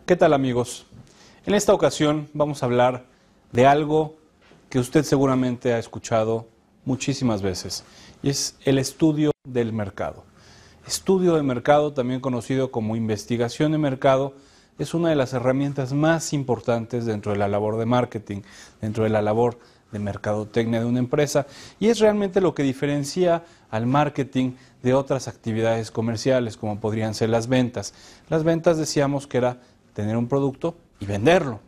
¿Qué tal, amigos? En esta ocasión vamos a hablar de algo que usted seguramente ha escuchado muchísimas veces, y es el estudio del mercado. Estudio de mercado, también conocido como investigación de mercado, es una de las herramientas más importantes dentro de la labor de marketing, dentro de la labor de mercadotecnia de una empresa, y es realmente lo que diferencia al marketing de otras actividades comerciales, como podrían ser las ventas. Las ventas decíamos que era tener un producto y venderlo.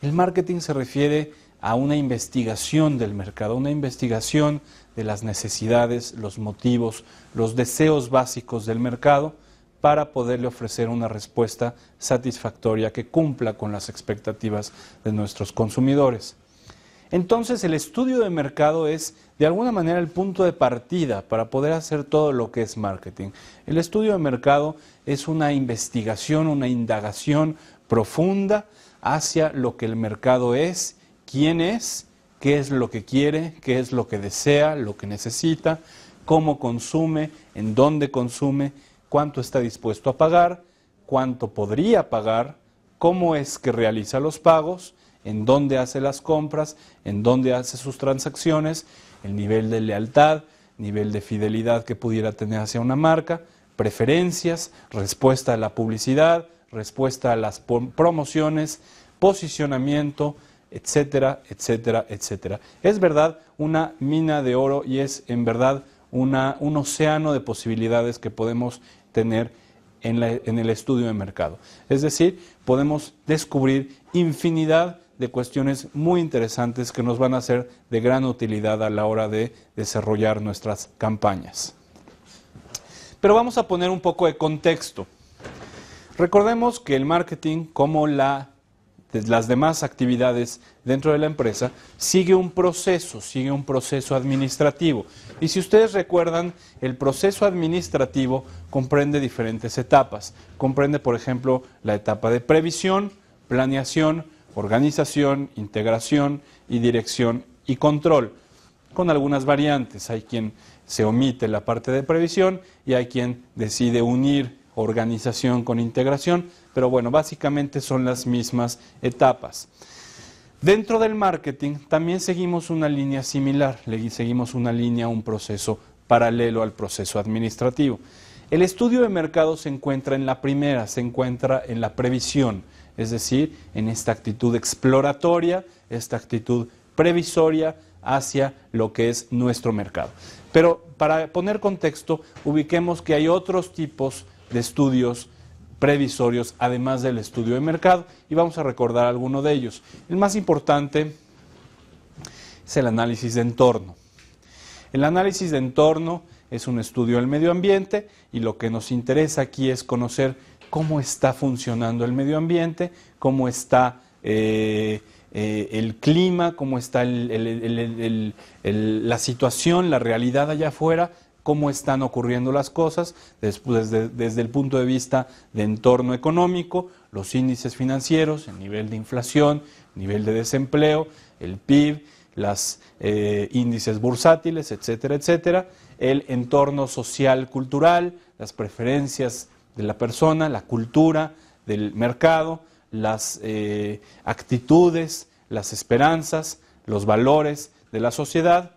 El marketing se refiere a una investigación del mercado, una investigación de las necesidades, los motivos, los deseos básicos del mercado para poderle ofrecer una respuesta satisfactoria que cumpla con las expectativas de nuestros consumidores. Entonces, el estudio de mercado es, de alguna manera, el punto de partida para poder hacer todo lo que es marketing. El estudio de mercado es una investigación, una indagación profunda hacia lo que el mercado es, quién es, qué es lo que quiere, qué es lo que desea, lo que necesita, cómo consume, en dónde consume, cuánto está dispuesto a pagar, cuánto podría pagar, cómo es que realiza los pagos, en dónde hace las compras, en dónde hace sus transacciones, el nivel de lealtad, nivel de fidelidad que pudiera tener hacia una marca, preferencias, respuesta a la publicidad, respuesta a las promociones, posicionamiento, etcétera, etcétera, etcétera. Es verdad una mina de oro y es en verdad un océano de posibilidades que podemos tener en el estudio de mercado. Es decir, podemos descubrir infinidad de cuestiones muy interesantes que nos van a ser de gran utilidad a la hora de desarrollar nuestras campañas. Pero vamos a poner un poco de contexto. Recordemos que el marketing, como las demás actividades dentro de la empresa, sigue un proceso administrativo. Y si ustedes recuerdan, el proceso administrativo comprende diferentes etapas. Comprende, por ejemplo, la etapa de previsión, planeación, organización, integración y dirección y control, con algunas variantes. Hay quien se omite la parte de previsión y hay quien decide unir organización con integración, pero bueno, básicamente son las mismas etapas. Dentro del marketing también seguimos una línea similar, seguimos un proceso paralelo al proceso administrativo. El estudio de mercado se encuentra en la primera, se encuentra en la previsión, es decir, en esta actitud exploratoria, esta actitud previsoria hacia lo que es nuestro mercado. Pero para poner contexto, ubiquemos que hay otros tipos de estudios previsorios, además del estudio de mercado, y vamos a recordar alguno de ellos. El más importante es el análisis de entorno. El análisis de entorno es un estudio del medio ambiente y lo que nos interesa aquí es conocer cómo está funcionando el medio ambiente, cómo está el clima, cómo está la situación, la realidad allá afuera, cómo están ocurriendo las cosas desde el punto de vista de entorno económico, los índices financieros, el nivel de inflación, nivel de desempleo, el PIB, los índices bursátiles, etcétera, etcétera, el entorno social, cultural, las preferencias de la persona, la cultura del mercado, las actitudes, las esperanzas, los valores de la sociedad.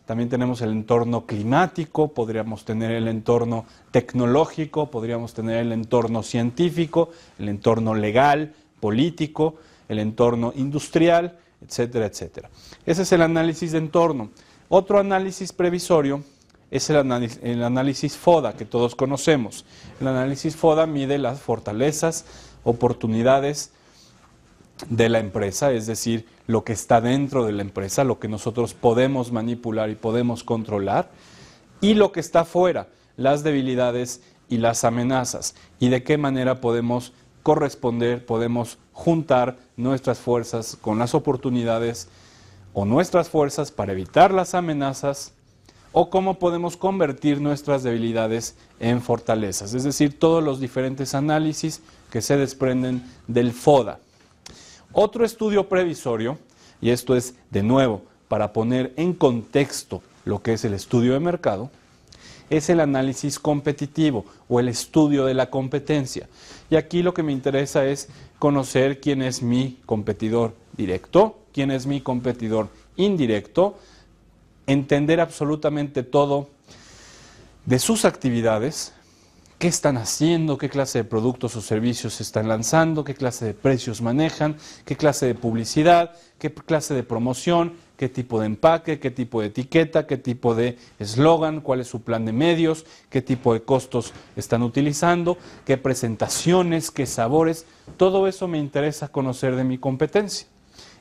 También tenemos el entorno climático, podríamos tener el entorno tecnológico, podríamos tener el entorno científico, el entorno legal, político, el entorno industrial, etcétera, etcétera. Ese es el análisis de entorno. Otro análisis previsorio es el análisis FODA, que todos conocemos. El análisis FODA mide las fortalezas, oportunidades de la empresa, es decir, lo que está dentro de la empresa, lo que nosotros podemos manipular y podemos controlar, y lo que está fuera, las debilidades y las amenazas, y de qué manera podemos corresponder, podemos juntar nuestras fuerzas con las oportunidades o nuestras fuerzas para evitar las amenazas, o cómo podemos convertir nuestras debilidades en fortalezas, es decir, todos los diferentes análisis que se desprenden del FODA. Otro estudio previsorio, y esto es de nuevo para poner en contexto lo que es el estudio de mercado, es el análisis competitivo o el estudio de la competencia. Y aquí lo que me interesa es conocer quién es mi competidor directo, quién es mi competidor indirecto, entender absolutamente todo de sus actividades, qué están haciendo, qué clase de productos o servicios están lanzando, qué clase de precios manejan, qué clase de publicidad, qué clase de promoción, qué tipo de empaque, qué tipo de etiqueta, qué tipo de eslogan, cuál es su plan de medios, qué tipo de costos están utilizando, qué presentaciones, qué sabores. Todo eso me interesa conocer de mi competencia.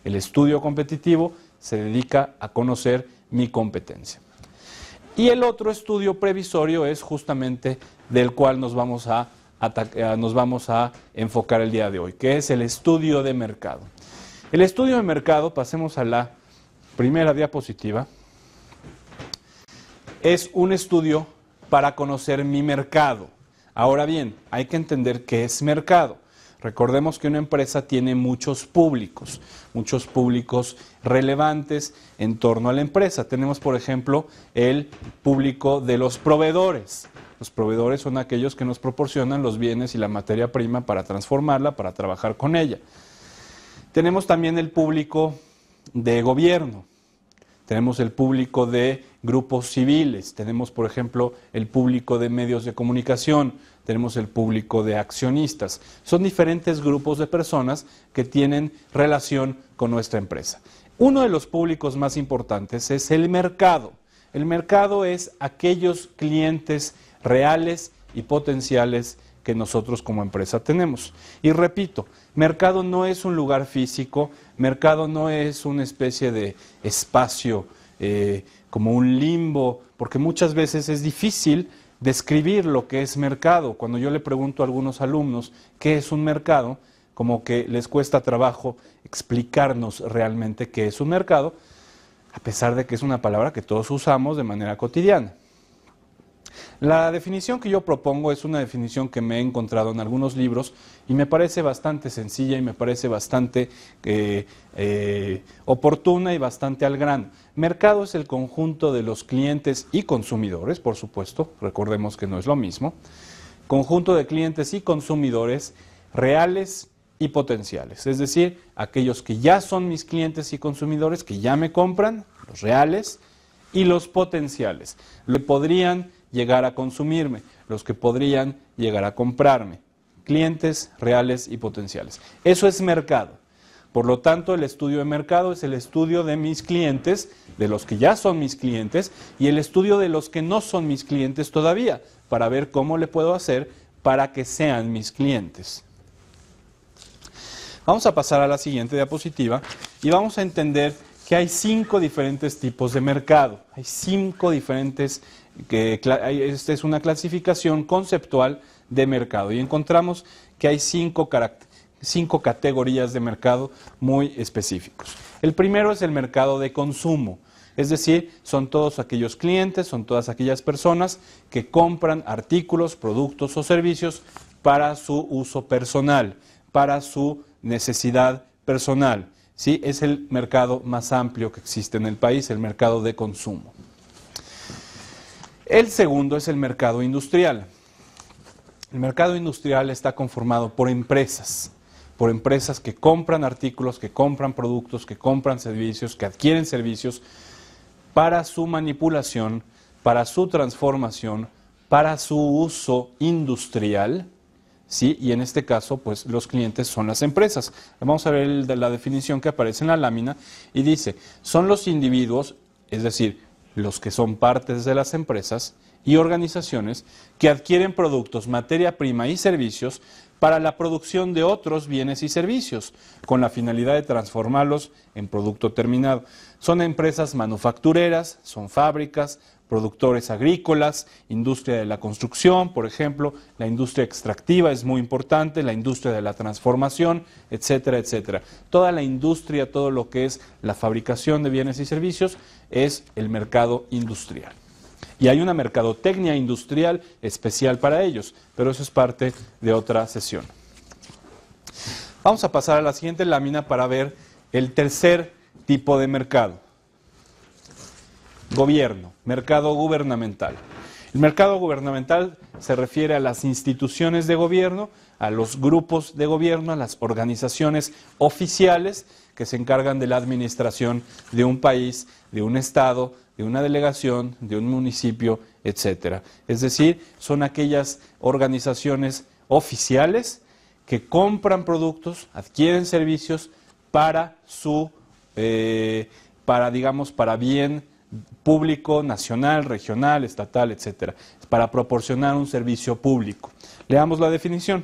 El estudio competitivo se dedica a conocer mi competencia. Y el otro estudio previsorio es justamente del cual nos vamos a enfocar el día de hoy, que es el estudio de mercado. El estudio de mercado, pasemos a la primera diapositiva, es un estudio para conocer mi mercado. Ahora bien, hay que entender qué es mercado. Recordemos que una empresa tiene muchos públicos relevantes en torno a la empresa. Tenemos, por ejemplo, el público de los proveedores. Los proveedores son aquellos que nos proporcionan los bienes y la materia prima para transformarla, para trabajar con ella. Tenemos también el público de gobierno. Tenemos el público de grupos civiles, tenemos, por ejemplo, el público de medios de comunicación, tenemos el público de accionistas. Son diferentes grupos de personas que tienen relación con nuestra empresa. Uno de los públicos más importantes es el mercado. El mercado es aquellos clientes reales y potenciales que nosotros como empresa tenemos. Y repito, mercado no es un lugar físico, mercado no es una especie de espacio como un limbo, porque muchas veces es difícil describir lo que es mercado. Cuando yo le pregunto a algunos alumnos qué es un mercado, como que les cuesta trabajo explicarnos realmente qué es un mercado, a pesar de que es una palabra que todos usamos de manera cotidiana. La definición que yo propongo es una definición que me he encontrado en algunos libros y me parece bastante sencilla y me parece bastante oportuna y bastante al grano. Mercado es el conjunto de los clientes y consumidores, por supuesto, recordemos que no es lo mismo, conjunto de clientes y consumidores reales y potenciales, es decir, aquellos que ya son mis clientes y consumidores, que ya me compran, los reales, y los potenciales, los que podrían llegar a consumirme, los que podrían llegar a comprarme, clientes reales y potenciales. Eso es mercado. Por lo tanto, el estudio de mercado es el estudio de mis clientes, de los que ya son mis clientes, y el estudio de los que no son mis clientes todavía, para ver cómo le puedo hacer para que sean mis clientes. Vamos a pasar a la siguiente diapositiva y vamos a entender que hay 5 diferentes tipos de mercado. Hay 5 diferentes, esta es una clasificación conceptual de mercado y encontramos que hay 5 categorías de mercado muy específicos. El primero es el mercado de consumo, es decir, son todos aquellos clientes, son todas aquellas personas que compran artículos, productos o servicios para su uso personal, para su necesidad personal. ¿Sí? Es el mercado más amplio que existe en el país, el mercado de consumo. El segundo es el mercado industrial. El mercado industrial está conformado por empresas que compran artículos, que compran productos, que compran servicios, que adquieren servicios para su manipulación, para su transformación, para su uso industrial. ¿Sí? Y en este caso, pues los clientes son las empresas. Vamos a ver la definición que aparece en la lámina y dice, son los individuos, es decir, los que son partes de las empresas y organizaciones que adquieren productos, materia prima y servicios para la producción de otros bienes y servicios, con la finalidad de transformarlos en producto terminado. Son empresas manufactureras, son fábricas, productores agrícolas, industria de la construcción, por ejemplo, la industria extractiva es muy importante, la industria de la transformación, etcétera, etcétera. Toda la industria, todo lo que es la fabricación de bienes y servicios es el mercado industrial. Y hay una mercadotecnia industrial especial para ellos, pero eso es parte de otra sesión. Vamos a pasar a la siguiente lámina para ver el tercer tipo de mercado. Gobierno, mercado gubernamental. El mercado gubernamental se refiere a las instituciones de gobierno, a los grupos de gobierno, a las organizaciones oficiales que se encargan de la administración de un país, de un estado, de una delegación, de un municipio, etcétera. Es decir, son aquellas organizaciones oficiales que compran productos, adquieren servicios para para bien público, nacional, regional, estatal, etcétera, para proporcionar un servicio público. Leamos la definición.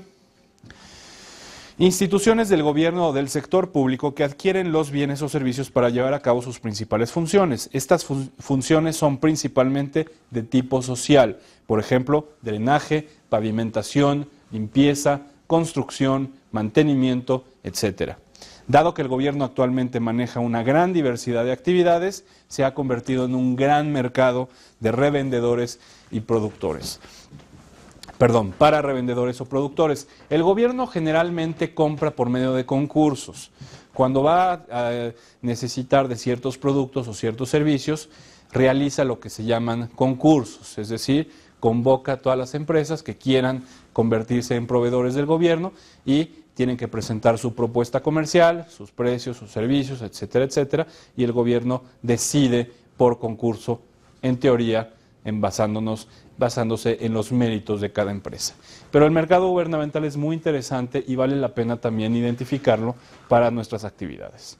Instituciones del gobierno o del sector público que adquieren los bienes o servicios para llevar a cabo sus principales funciones. Estas funciones son principalmente de tipo social, por ejemplo, drenaje, pavimentación, limpieza, construcción, mantenimiento, etcétera. Dado que el gobierno actualmente maneja una gran diversidad de actividades, se ha convertido en un gran mercado de revendedores y productores. Para revendedores o productores. El gobierno generalmente compra por medio de concursos. Cuando va a necesitar de ciertos productos o ciertos servicios, realiza lo que se llaman concursos, es decir, convoca a todas las empresas que quieran convertirse en proveedores del gobierno y tienen que presentar su propuesta comercial, sus precios, sus servicios, etcétera, etcétera, y el gobierno decide por concurso, en teoría, basándose en los méritos de cada empresa. Pero el mercado gubernamental es muy interesante y vale la pena también identificarlo para nuestras actividades.